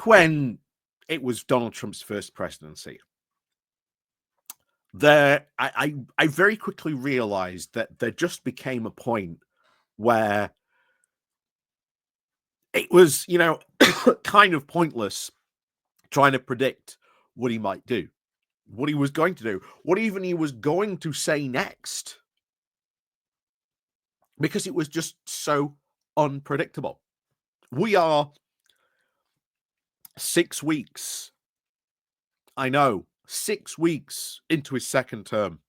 back when it was Donald Trump's first presidency, I very quickly realized that there just became a point where it was, kind of pointless trying to predict what he might do, what he was going to do, what even he was going to say next, because it was just so unpredictable. We are 6 weeks, I know, 6 weeks into his second term,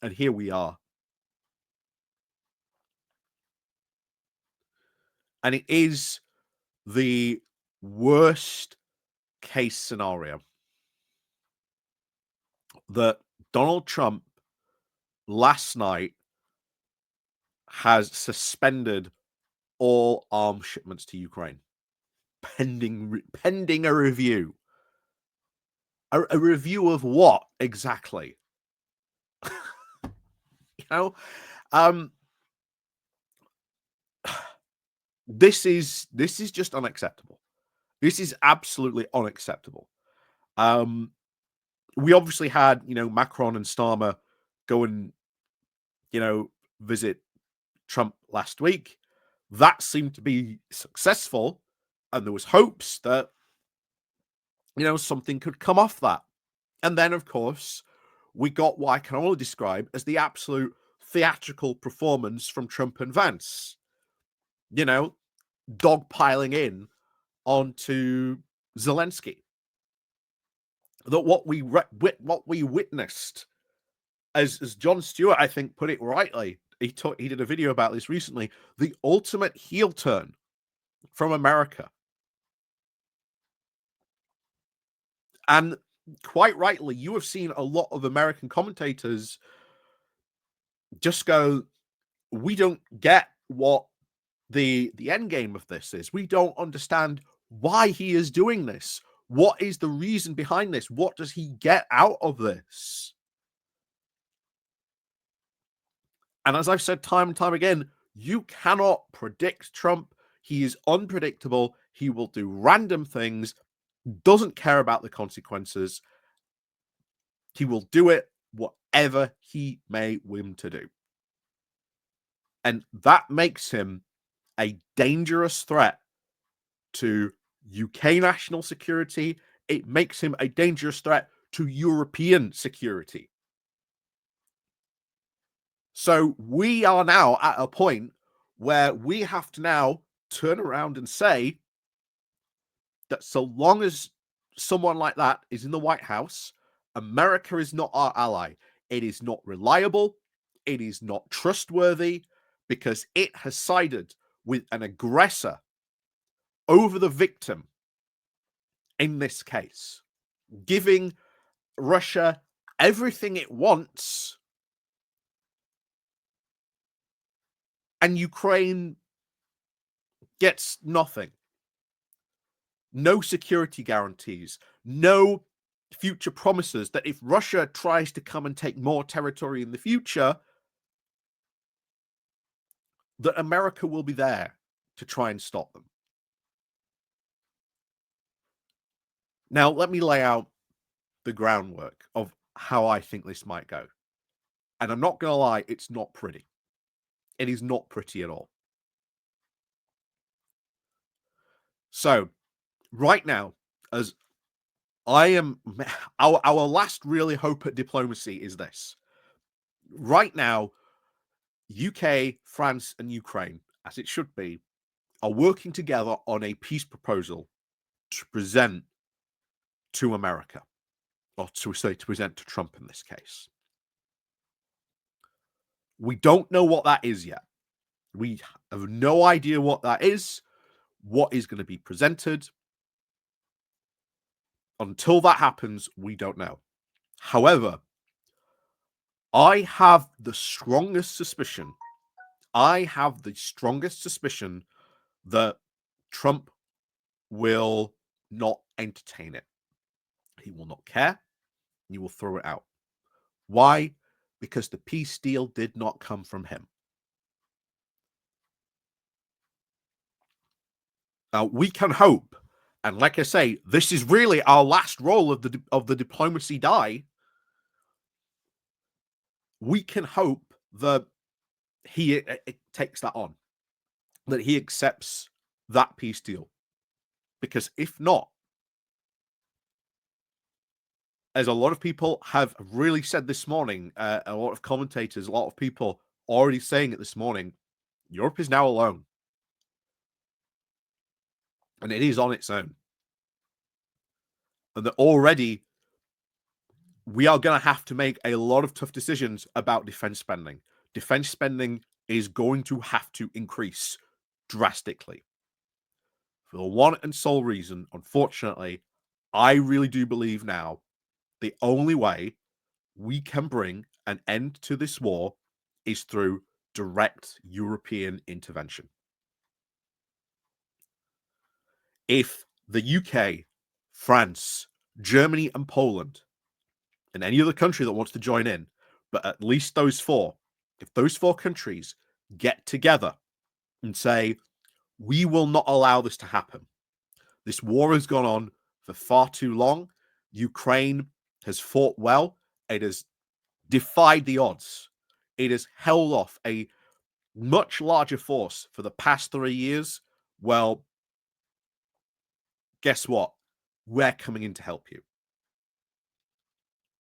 and here we are. And it is the worst case scenario that Donald Trump last night has suspended all arms shipments to Ukraine, pending a review. A review of what exactly? This is just unacceptable. This is absolutely unacceptable. We obviously had, Macron and Starmer go and, visit Trump last week. That seemed to be successful, and there was hopes that, something could come off that. And then, of course, we got what I can only describe as the absolute theatrical performance from Trump and Vance. Dogpiling in onto Zelensky. That what we witnessed, as Jon Stewart, I think, put it rightly, he did a video about this recently, the ultimate heel turn from America. And quite rightly, you have seen a lot of American commentators just go, we don't get what the end game of this is. We don't understand why he is doing this. What is the reason behind this? What does he get out of this? And as I've said time and time again, you cannot predict Trump. He is unpredictable. He will do random things, doesn't care about the consequences. He will do it whatever he may whim to do. And that makes him a dangerous threat to UK national security. It makes him a dangerous threat to European security. So we are now at a point where we have to now turn around and say that so long as someone like that is in the White House, America is not our ally. It is not reliable. It is not trustworthy, because it has sided with an aggressor over the victim in this case, giving Russia everything it wants, and Ukraine gets nothing. No security guarantees, no future promises that if Russia tries to come and take more territory in the future, that America will be there to try and stop them. Now, let me lay out the groundwork of how I think this might go. And I'm not going to lie, it's not pretty. It is not pretty at all. So, right now, as I am, our last really hope at diplomacy is this. Right now, UK, France, and Ukraine, as it should be, are working together on a peace proposal to present to America, or to present to Trump in this case. We don't know what that is yet. We have no idea what that is, what is going to be presented. Until that happens, we don't know. However, I have the strongest suspicion that Trump will not entertain it. He will not care. He will throw it out. Why? Because the peace deal did not come from him. Now, we can hope And like I say, this is really our last roll of the diplomacy die. We can hope that he takes that on, that he accepts that peace deal. Because if not, as a lot of people have really said this morning, a lot of commentators, a lot of people already saying it this morning, Europe is now alone. And it is on its own. And that already we are going to have to make a lot of tough decisions about defense spending. Defense spending is going to have to increase drastically. For the one and sole reason, unfortunately, I really do believe now the only way we can bring an end to this war is through direct European intervention. If the UK, France, Germany, and Poland, and any other country that wants to join in, but at least those four, if those four countries get together and say, we will not allow this to happen. This war has gone on for far too long. Ukraine has fought well. It has defied the odds. It has held off a much larger force for the past 3 years. Well, guess what? We're coming in to help you.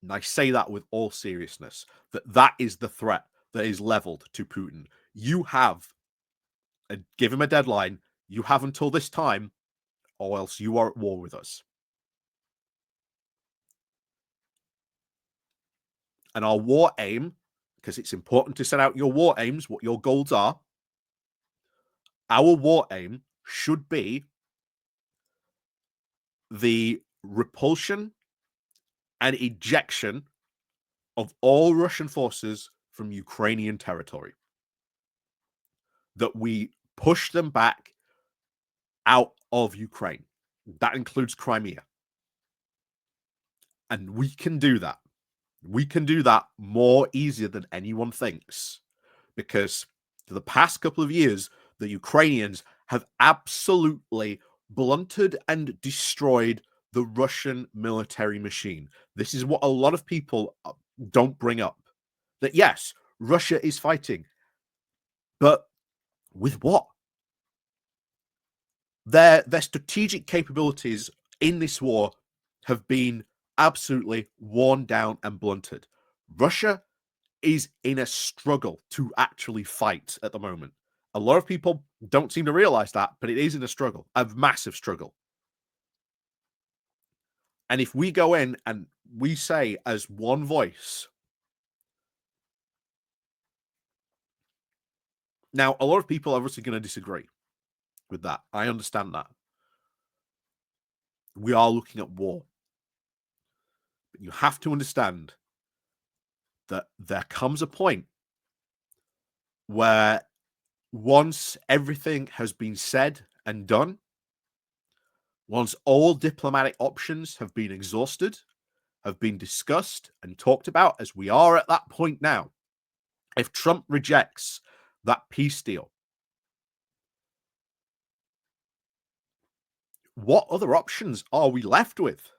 And I say that with all seriousness, that is the threat that is leveled to Putin. You have, give him a deadline, you have until this time, or else you are at war with us. And our war aim, because it's important to set out your war aims, what your goals are, our war aim should be the repulsion and ejection of all Russian forces from Ukrainian territory. That we push them back out of Ukraine. That includes Crimea. And we can do that. We can do that more easier than anyone thinks. Because for the past couple of years, the Ukrainians have absolutely blunted and destroyed the Russian military machine. This is what a lot of people don't bring up. That yes, Russia is fighting. But with what? Their strategic capabilities in this war have been absolutely worn down and blunted. Russia is in a struggle to actually fight at the moment. A lot of people don't seem to realize that, but it is in a struggle, a massive struggle. And if we go in and we say as one voice, now a lot of people are obviously going to disagree with that. I understand that. We are looking at war. But you have to understand that there comes a point where once everything has been said and done, once all diplomatic options have been exhausted, have been discussed and talked about, as we are at that point now, if Trump rejects that peace deal, what other options are we left with?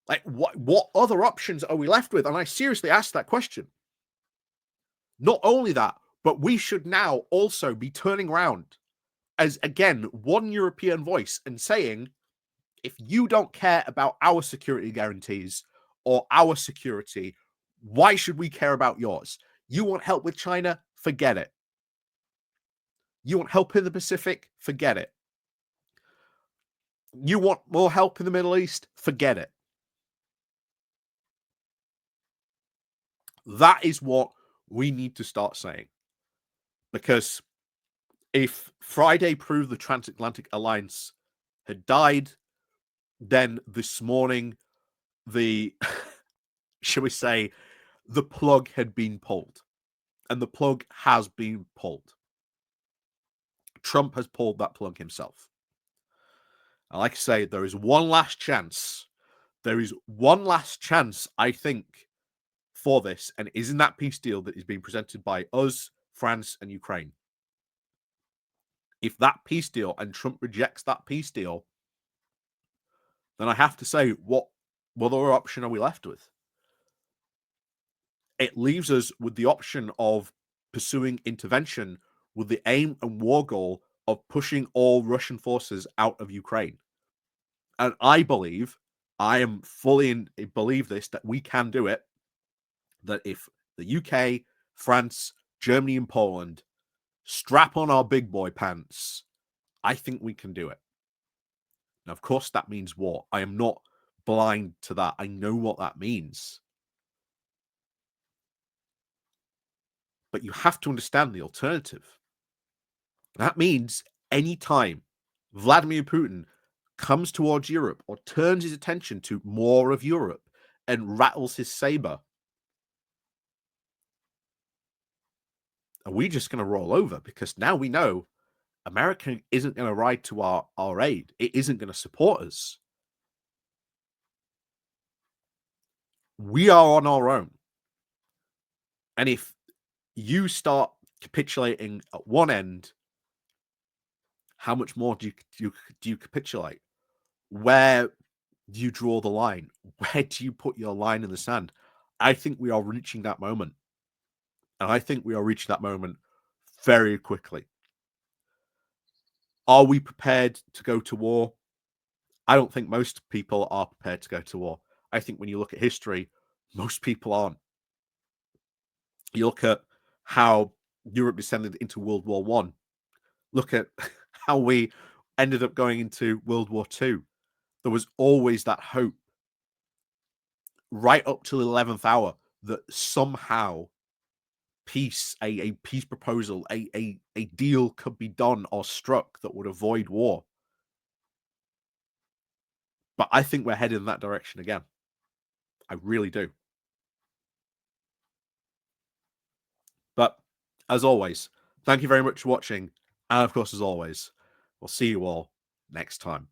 Like, what other options are we left with? And I seriously ask that question. Not only that, but we should now also be turning around as, again, one European voice and saying, if you don't care about our security guarantees or our security, why should we care about yours? You want help with China? Forget it. You want help in the Pacific? Forget it. You want more help in the Middle East? Forget it. That is what we need to start saying. Because if Friday proved the Transatlantic Alliance had died, then this morning, shall we say, the plug had been pulled. And the plug has been pulled. Trump has pulled that plug himself. And like I say, there is one last chance. There is one last chance, I think, for this, and it is in that peace deal that is being presented by us, France, and Ukraine. if that peace deal and Trump rejects that peace deal, then I have to say, what other option are we left with? It leaves us with the option of pursuing intervention with the aim and war goal of pushing all Russian forces out of Ukraine. And I believe, I am fully believe this, that we can do it. That if the UK, France, Germany, and Poland strap on our big boy pants, I think we can do it. Now, of course, that means war. I am not blind to that. I know what that means. But you have to understand the alternative. That means anytime Vladimir Putin comes towards Europe or turns his attention to more of Europe and rattles his saber, are we just going to roll over? Because now we know America isn't going to ride to our aid. It isn't going to support us. We are on our own. And if you start capitulating at one end, how much more do you capitulate? Where do you draw the line? Where do you put your line in the sand? I think we are reaching that moment. And I think we are reaching that moment very quickly. Are we prepared to go to war? I don't think most people are prepared to go to war. I think when you look at history, most people aren't. You look at how Europe descended into World War One. Look at how we ended up going into World War Two. There was always that hope right up to the 11th hour that somehow peace, a peace proposal, a deal could be done or struck that would avoid war. But I think we're headed in that direction again. I really do. But as always, thank you very much for watching. And of course, as always, we'll see you all next time.